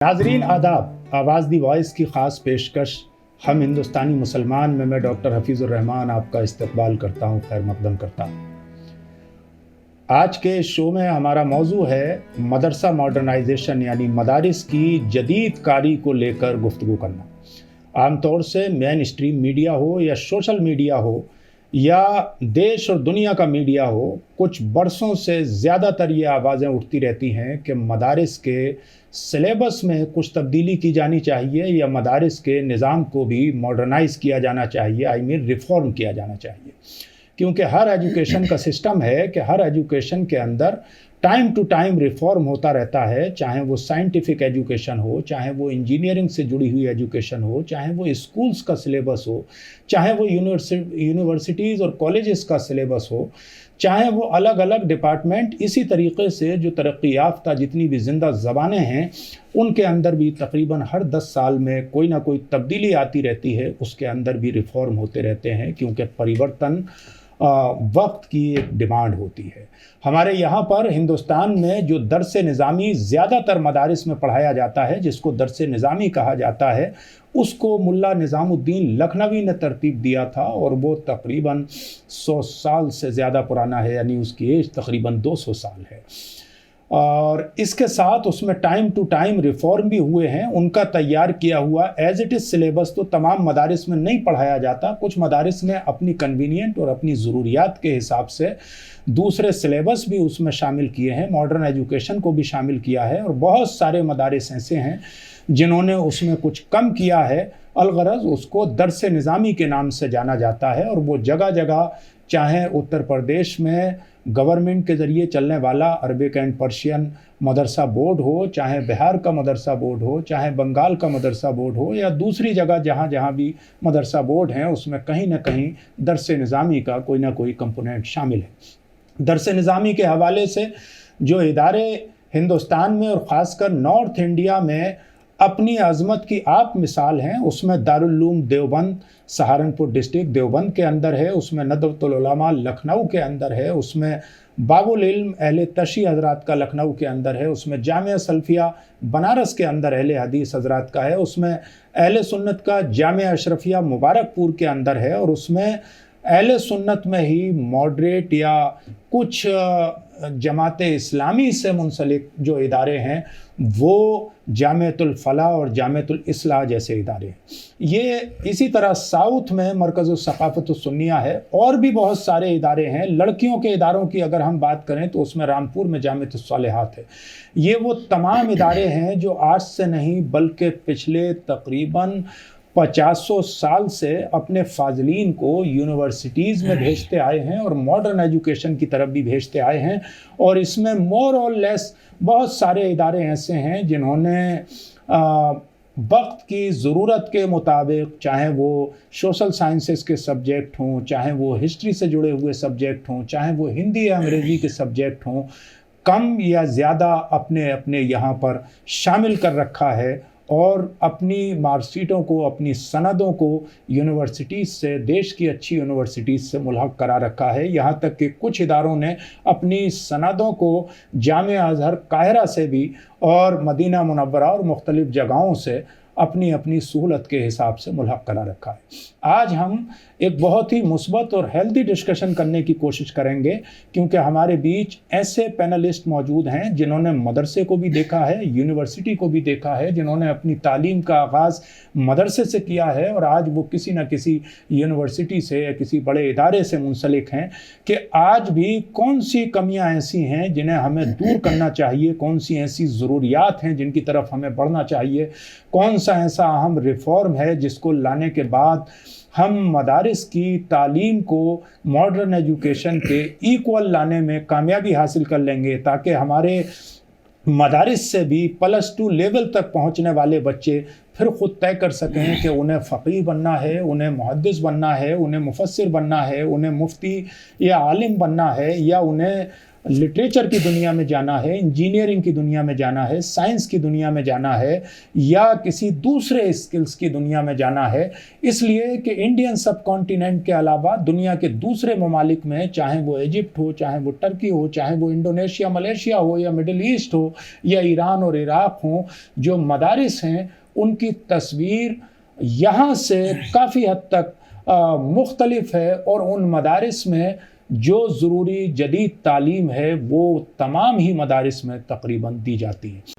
नाजरीन आदाब, आवाज़ दी वॉइस की ख़ास पेशकश हम हिंदुस्तानी मुसलमान में मैं डॉक्टर हफीज़ुर रहमान आपका इस्तकबाल करता हूँ, खैर मकदम करता हूँ। आज के शो में हमारा मौजू है मदरसा मॉडर्नाइजेशन यानी मदारिस की जदीद कारी को लेकर गुफ्तगू करना। आमतौर से मेन स्ट्रीम मीडिया हो या सोशल मीडिया हो या देश और दुनिया का मीडिया हो, कुछ बरसों से ज़्यादातर ये आवाज़ें उठती रहती हैं कि मदारिस के सिलेबस में कुछ तब्दीली की जानी चाहिए या मदारिस के निज़ाम को भी मॉडर्नाइज़ किया जाना चाहिए, रिफ़ॉर्म किया जाना चाहिए। क्योंकि हर एजुकेशन का सिस्टम है कि हर एजुकेशन के अंदर टाइम टू टाइम रिफॉर्म होता रहता है, चाहे वो साइंटिफिक एजुकेशन हो, चाहे वो इंजीनियरिंग से जुड़ी हुई एजुकेशन हो, चाहे वो स्कूल्स का सिलेबस हो, चाहे वो यूनिवर्सिटीज़ और कॉलेजेस का सिलेबस हो, चाहे वो अलग अलग डिपार्टमेंट। इसी तरीके से जो तरक्की याफ्ता जितनी भी ज़िंदा ज़बानें हैं उनके अंदर भी तकरीबन हर 10 साल में कोई ना कोई तब्दीली आती रहती है, उसके अंदर भी रिफॉर्म होते रहते हैं, क्योंकि परिवर्तन वक्त की एक डिमांड होती है। हमारे यहाँ पर हिंदुस्तान में जो दर्स निज़ामी ज़्यादातर मदारिस में पढ़ाया जाता है, जिसको दर्स निज़ामी कहा जाता है, उसको मुल्ला निज़ामुद्दीन लखनवी ने तरतीब दिया था और वो तकरीबन 100 साल से ज़्यादा पुराना है, यानी उसकी एज तकरीबन 200 साल है। और इसके साथ उसमें टाइम टू टाइम रिफॉर्म भी हुए हैं। उनका तैयार किया हुआ एज इट इज़ सिलेबस तो तमाम मदारिस में नहीं पढ़ाया जाता। कुछ मदारिस ने अपनी कन्वीनियंट और अपनी ज़रूरियात के हिसाब से दूसरे सिलेबस भी उसमें शामिल किए हैं, मॉडर्न एजुकेशन को भी शामिल किया है, और बहुत सारे मदारिस ऐसे हैं जिन्होंने उसमें कुछ कम किया है। अलगरज उसको दर्स निज़ामी के नाम से जाना जाता है, और वो जगह जगह, चाहे उत्तर प्रदेश में गवर्नमेंट के ज़रिए चलने वाला Arabic and Persian Madrasa board हो, चाहे बिहार का मदरसा बोर्ड हो, चाहे बंगाल का मदरसा बोर्ड हो, या दूसरी जगह जहाँ जहाँ भी मदरसा बोर्ड हैं, उसमें कहीं ना कहीं दर्स निज़ामी का कोई ना कोई कंपोनेंट शामिल है। दर्स निज़ामी के हवाले से जो इदारे हिंदुस्तान में और ख़ासकर नॉर्थ इंडिया में अपनी अज़मत की आप मिसाल हैं, उसमें दारुल उलूम देवबंद सहारनपुर डिस्ट्रिक्ट देवबंद के अंदर है, उसमें नदवतुल उलमा लखनऊ के अंदर है, उसमें बाबुल इल्म अहले तशी हज़रात का लखनऊ के अंदर है, उसमें जामिया सल्फिया बनारस के अंदर अहले हदीस हज़रात का है, उसमें अहले सुन्नत का जामिया अशरफिया मुबारकपुर के अंदर है, और उसमें अहले सुन्नत में ही मॉडरेट या कुछ जमात इस्लामी से मुंसलिक जो इदारे हैं वो जामियतुल फलाह और जामियतुल इस्लाह जैसे इदारे हैं। ये इसी तरह साउथ में मरकज़ सक़ाफ़त सुन्निया है, और भी बहुत सारे इदारे हैं। लड़कियों के इदारों की अगर हम बात करें तो उसमें रामपुर में जामियतुस सालिहात है। ये वो तमाम इदारे हैं जो आज से नहीं बल्कि पिछले तकरीबन 50 साल से अपने फाज़िलीन को यूनिवर्सिटीज़ में भेजते आए हैं और मॉडर्न एजुकेशन की तरफ भी भेजते आए हैं। और इसमें मोर और लेस बहुत सारे इदारे ऐसे हैं जिन्होंने वक्त की ज़रूरत के मुताबिक, चाहे वो सोशल साइंसेस के सब्जेक्ट हों, चाहे वो हिस्ट्री से जुड़े हुए सब्जेक्ट हों, चाहे वो हिंदी या अंग्रेज़ी के सब्जेक्ट हों, कम या ज़्यादा अपने अपने यहाँ पर शामिल कर रखा है, और अपनी मार्कशीटों को, अपनी सनदों को यूनिवर्सिटीज़ से, देश की अच्छी यूनिवर्सिटीज़ से मुल्हक करा रखा है। यहाँ तक कि कुछ इदारों ने अपनी सनदों को जामिया अज़हर काहिरा से भी और मदीना मुनव्वरा और मुख्तलिफ़ जगहों से अपनी अपनी सहूलत के हिसाब से मुल्हक करा रखा है। आज हम एक बहुत ही मुस्बत और हेल्दी डिस्कशन करने की कोशिश करेंगे, क्योंकि हमारे बीच ऐसे पैनलिस्ट मौजूद हैं जिन्होंने मदरसे को भी देखा है, यूनिवर्सिटी को भी देखा है, जिन्होंने अपनी तालीम का आगाज़ मदरसे से किया है, और आज वो किसी न किसी यूनिवर्सिटी से या किसी बड़े इदारे से मुंसलिक हैं कि आज भी कौन सी कमियां ऐसी हैं जिन्हें हमें दूर करना चाहिए, कौन सी ऐसी ज़रूरियात हैं जिनकी तरफ हमें बढ़ना चाहिए, कौन सा ऐसा अहम रिफॉर्म है जिसको लाने के बाद हम मदारिस की तालीम को मॉडर्न एजुकेशन के इक्वल लाने में कामयाबी हासिल कर लेंगे, ताकि हमारे मदारिस से भी +2 लेवल तक पहुंचने वाले बच्चे फिर ख़ुद तय कर सकें कि उन्हें फ़क़ीह बनना है, उन्हें मुहद्दिस बनना है, उन्हें मुफस्सिर बनना है, उन्हें मुफ्ती या आलिम बनना है, या उन्हें لٹریچر کی دنیا میں جانا ہے، انجینئرنگ کی دنیا میں جانا ہے، سائنس کی دنیا میں جانا ہے، یا کسی دوسرے اسکلز کی دنیا میں جانا ہے، اس لیے کہ انڈین سب کانٹیننٹ کے علاوہ دنیا کے دوسرے ممالک میں، چاہے وہ ایجپٹ ہو، چاہے وہ ٹرکی ہو، چاہے وہ انڈونیشیا ملیشیا ہو، یا مڈل ایسٹ ہو، یا ایران اور عراق ہوں، جو مدارس ہیں ان کی تصویر یہاں سے کافی حد تک مختلف ہے، اور ان مدارس میں جو ضروری جدید تعلیم ہے وہ تمام ہی مدارس میں تقریباً دی جاتی ہے۔